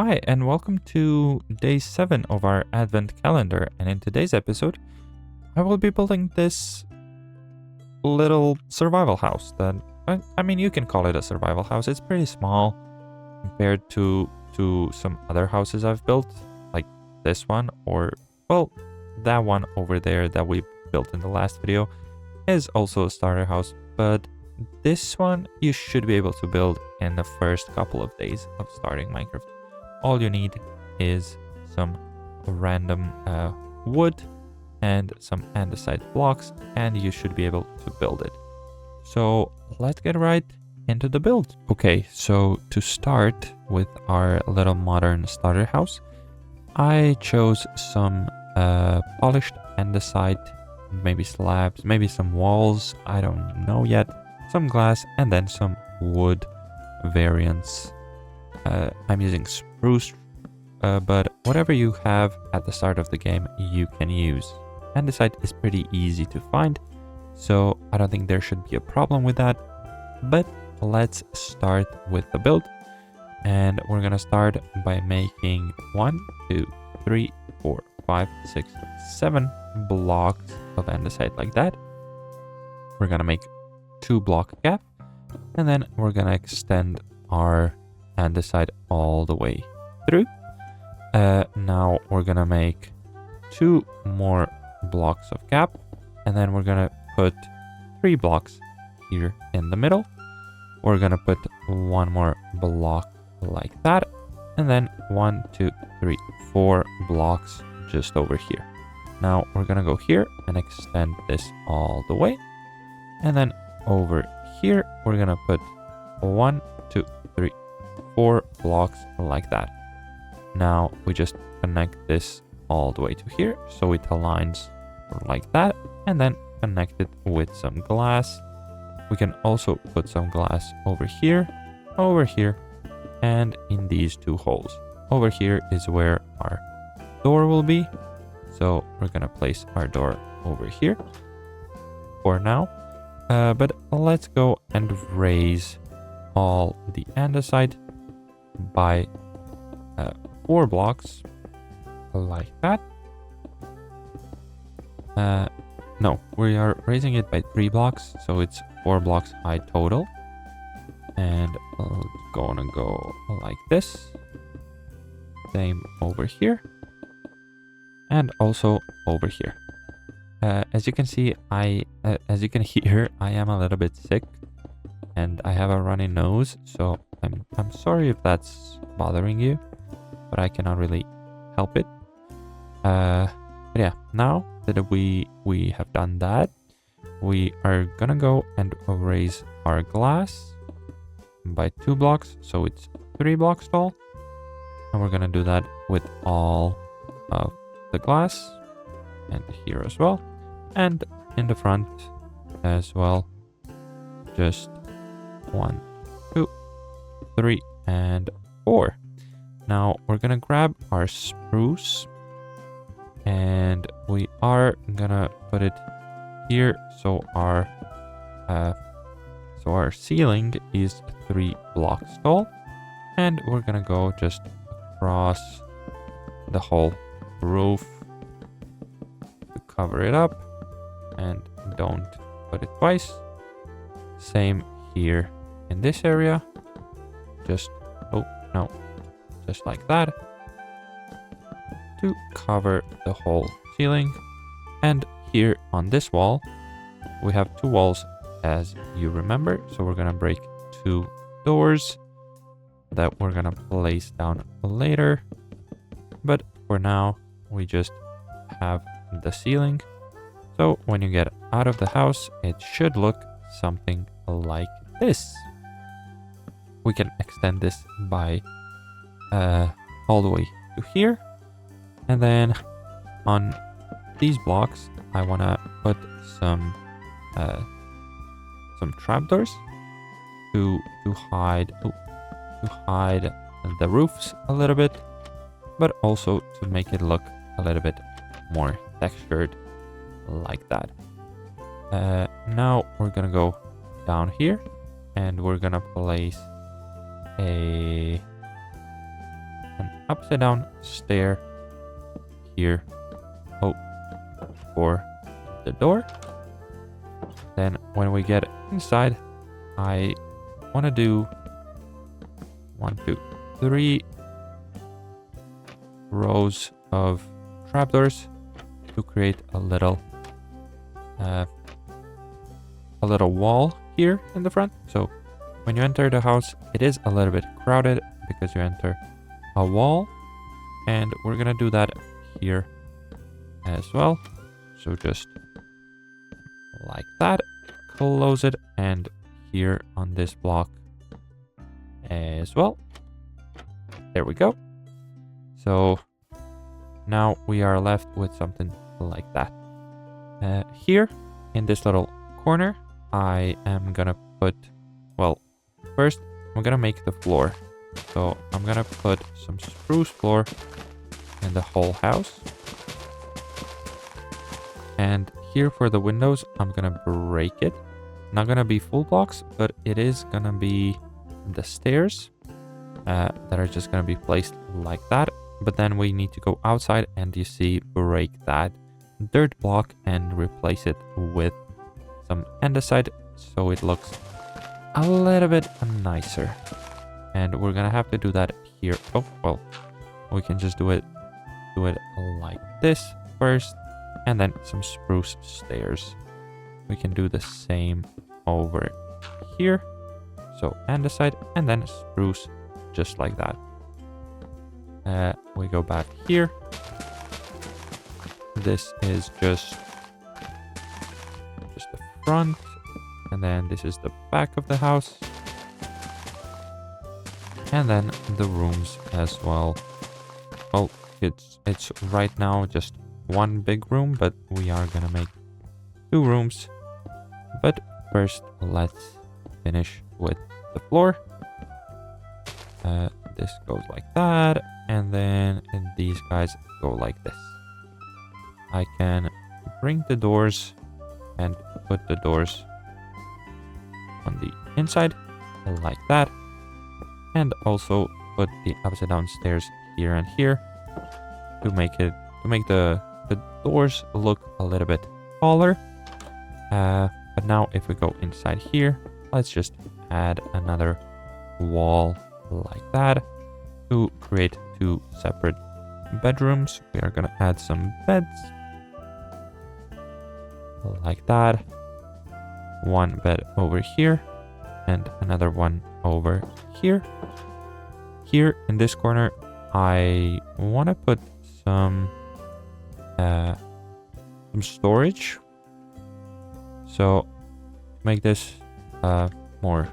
Hi, and welcome to day 7 of our advent calendar. And in today's episode, I will be building this little survival house that, I mean, you can call it a survival house. It's pretty small compared to some other houses I've built, like this one, or, well, that one over there that we built in the last video is also a starter house, but this one you should be able to build in the first couple of days of starting Minecraft. All you need is some random wood and some andesite blocks, and you should be able to build it. So let's get right into the build. Okay, so to start with our little modern starter house, I chose some polished andesite, maybe slabs, maybe some walls, I don't know yet, some glass, and then some wood variants. I'm using spruce, but whatever you have at the start of the game, you can use. Andesite is pretty easy to find, so I don't think there should be a problem with that. But let's start with the build, and we're gonna start by making 1, 2, 3, 4, 5, 6, 7 blocks of andesite like that. We're gonna make 2 block gap, and then we're gonna extend our andesite all the way through. Now we're gonna make 2 more blocks of gap, and then we're gonna put 3 blocks here in the middle. We're gonna put 1 more block like that, and then 1, 2, 3, 4 blocks just over here. Now we're gonna go here and extend this all the way, and then over here we're gonna put 1, 2, 3, 4 blocks like that. Now we just connect this all the way to here so it aligns like that, and then connect it with some glass. We can also put some glass over here, and in these 2 holes. Over here is where our door will be, so we're gonna place our door over here for now. But let's go and raise all the andesite by 4 blocks like that. No, we are raising it by 3 blocks, so it's 4 blocks high total. And it's gonna go like this. Same over here, and also over here. As you can see, as you can hear, I am a little bit sick, and I have a runny nose, so I'm sorry if that's bothering you, but I cannot really help it. But yeah, now that we have done that, we are gonna go and raise our glass by 2 blocks, so it's 3 blocks tall, and we're gonna do that with all of the glass, and here as well, and in the front as well. Just 1, 2, 3, and 4. Now we're gonna grab our spruce, and we are gonna put it here, so our ceiling is 3 blocks tall, and we're gonna go just across the whole roof to cover it up, and don't put it twice. Same here in this area, just like that, to cover the whole ceiling. And here on this wall we have 2 walls, as you remember, so we're gonna break 2 doors that we're gonna place down later, but for now we just have the ceiling. So when you get out of the house, it should look something like this. We can extend this by all the way to here, and then on these blocks I want to put some trapdoors to hide the roofs a little bit, but also to make it look a little bit more textured like that. Now we're gonna go down here, and we're gonna place a an upside down stair here. Oh, for the door. Then when we get inside, I want to do 1, 2, 3 rows of trapdoors to create a little wall here in the front. So when you enter the house, it is a little bit crowded because you enter a wall, and we're gonna do that here as well. So just like that, close it, and here on this block as well. There we go. So now we are left with something like that. Here in this little corner, I am gonna put, well, first I'm gonna make the floor. So I'm gonna put some spruce floor in the whole house. And here for the windows, I'm gonna break it. Not gonna be full blocks, but it is gonna be the stairs that are just gonna be placed like that. But then we need to go outside and, you see, break that dirt block and replace it with some andesite so it looks a little bit nicer. And we're gonna have to do that here. Oh, well, we can just do it like this first, and then some spruce stairs. We can do the same over here. So andesite and then spruce, just like that. We go back here. This is just the front, and then this is the back of the house, and then the rooms as well. Well, it's right now just one big room, but we are gonna make 2 rooms. But first, let's finish with the floor. This goes like that, and then these guys go like this. I can bring the doors and put the doors on the inside like that, and also put the upside down stairs here and here to make the doors look a little bit taller. But now if we go inside here, let's just add another wall like that to create 2 separate bedrooms. We are gonna add some beds like that. 1 bed over here and another one over here. Here in this corner, I want to put some storage. So make this more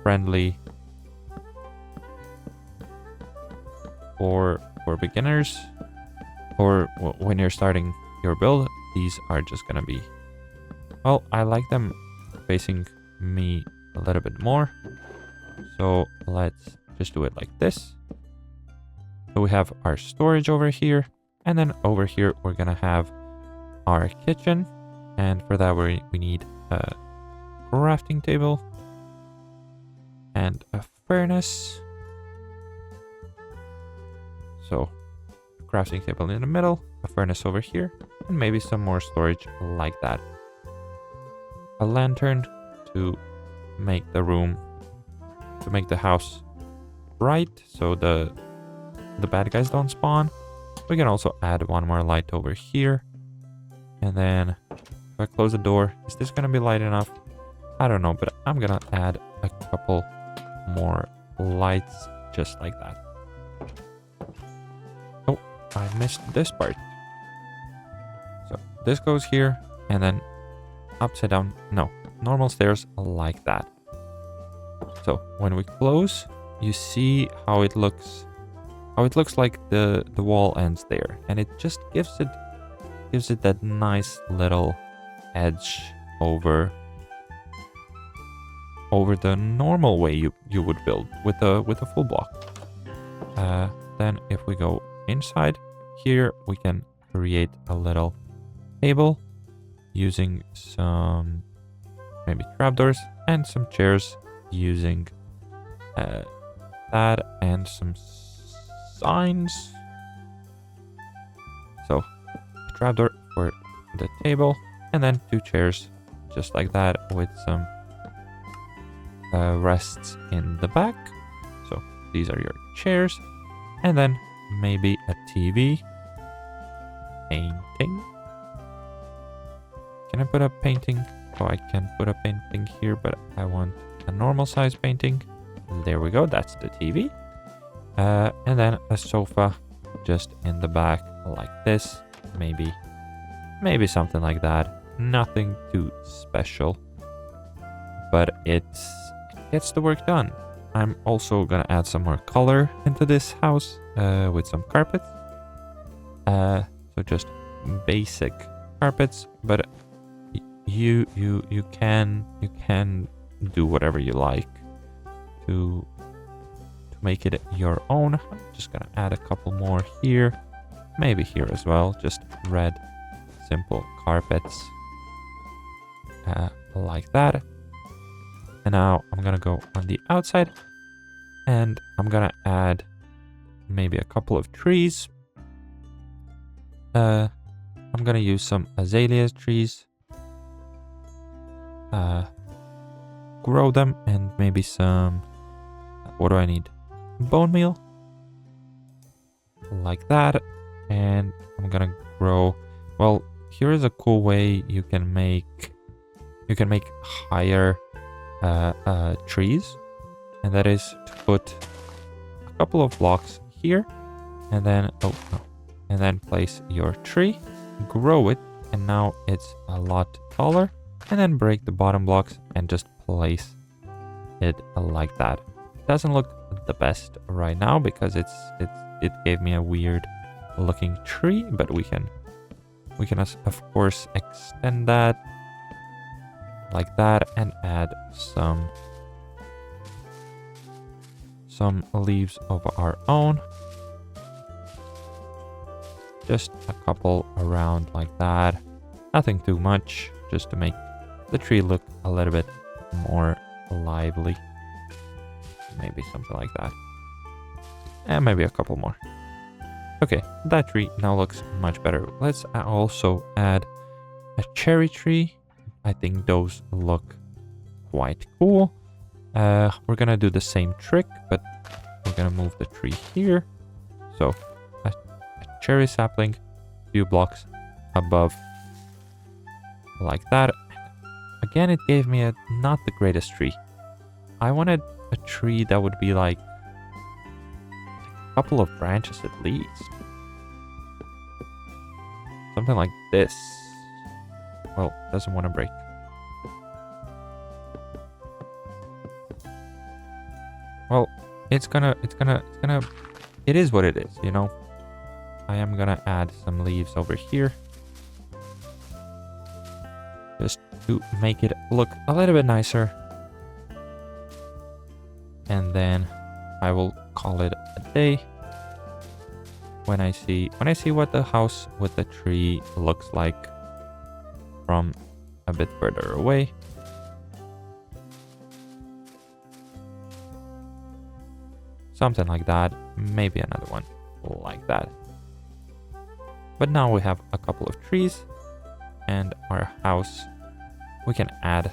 friendly for beginners, or when you're starting your build. These are just gonna be, well, I like them facing me a little bit more, so let's just do it like this. So we have our storage over here, and then over here we're gonna have our kitchen, and for that we need a crafting table and a furnace. So a crafting table in the middle, a furnace over here, and maybe some more storage like that. A lantern to make the room, to make the house bright so the bad guys don't spawn. We can also add 1 more light over here. And then if I close the door, is this gonna be light enough? I don't know, but I'm gonna add a couple more lights just like that. Oh, I missed this part. So this goes here, and then upside down, no, normal stairs like that. So when we close, you see how it looks like the wall ends there, and it just gives it that nice little edge over the normal way you would build with a full block. Then if we go inside here, we can create a little table using some maybe trapdoors and some chairs using that and some designs. So a trapdoor for the table, and then 2 chairs just like that with some rests in the back. So these are your chairs, and then maybe a TV. Painting. Can I put a painting? Oh, I can put a painting here, but I want a normal size painting. There we go, that's the TV. And then a sofa just in the back like this. Maybe something like that. Nothing too special, but it gets the work done. I'm also gonna add some more color into this house with some carpets. So just basic carpets, but you can do whatever you like to make it your own. I'm just gonna add a couple more here, maybe here as well. Just red, simple carpets like that. And now I'm gonna go on the outside, and I'm gonna add maybe a couple of trees. I'm gonna use some azalea trees. Grow them, and maybe some, what do I need? Bone meal. Like that. And I'm gonna grow, well, here is a cool way you can make higher trees, and that is to put a couple of blocks here, and then and then place your tree, grow it, and now it's a lot taller, and then break the bottom blocks and just place it like that. Doesn't look the best right now because it gave me a weird looking tree, but we can of course extend that like that and add some leaves of our own. Just a couple around like that. Nothing too much, just to make the tree look a little bit more lively. Maybe something like that. And maybe a couple more. Okay, that tree now looks much better. Let's also add a cherry tree. I think those look quite cool. We're gonna do the same trick, but we're gonna move the tree here. So a cherry sapling, few blocks above, like that. Again, it gave me not the greatest tree. I wanted a tree that would be like a couple of branches at least. Something like this. Well, doesn't want to break. Well, it is what it is, you know? I am gonna add some leaves over here. Just to make it look a little bit nicer. And then I will call it a day. When I see what the house with the tree looks like from a bit further away. Something like that. Maybe another one like that. But now we have a couple of trees and our house. We can add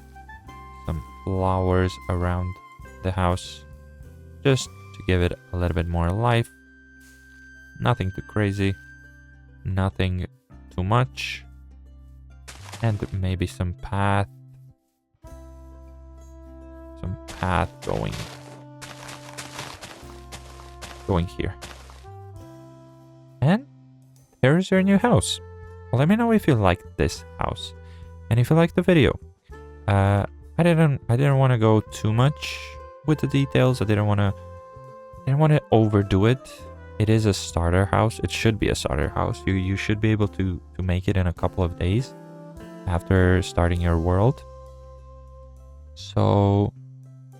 some flowers around the house just to give it a little bit more life. Nothing too crazy, nothing too much, and maybe some path going here. And there's your new house. Let me know if you like this house and if you like the video. I didn't want to go too much with the details. I didn't want to overdo it. It is a starter house. It should be a starter house. You should be able to make it in a couple of days after starting your world. So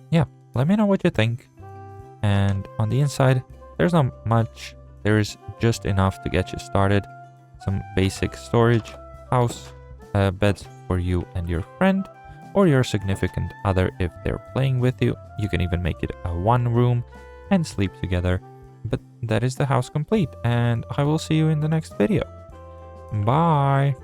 yeah, let me know what you think. And on the inside, there's not much. There's just enough to get you started. Some basic storage, house, beds for you and your friend or your significant other if they're playing with you. You can even make it a one room and sleep together. But that is the house complete, and I will see you in the next video. Bye!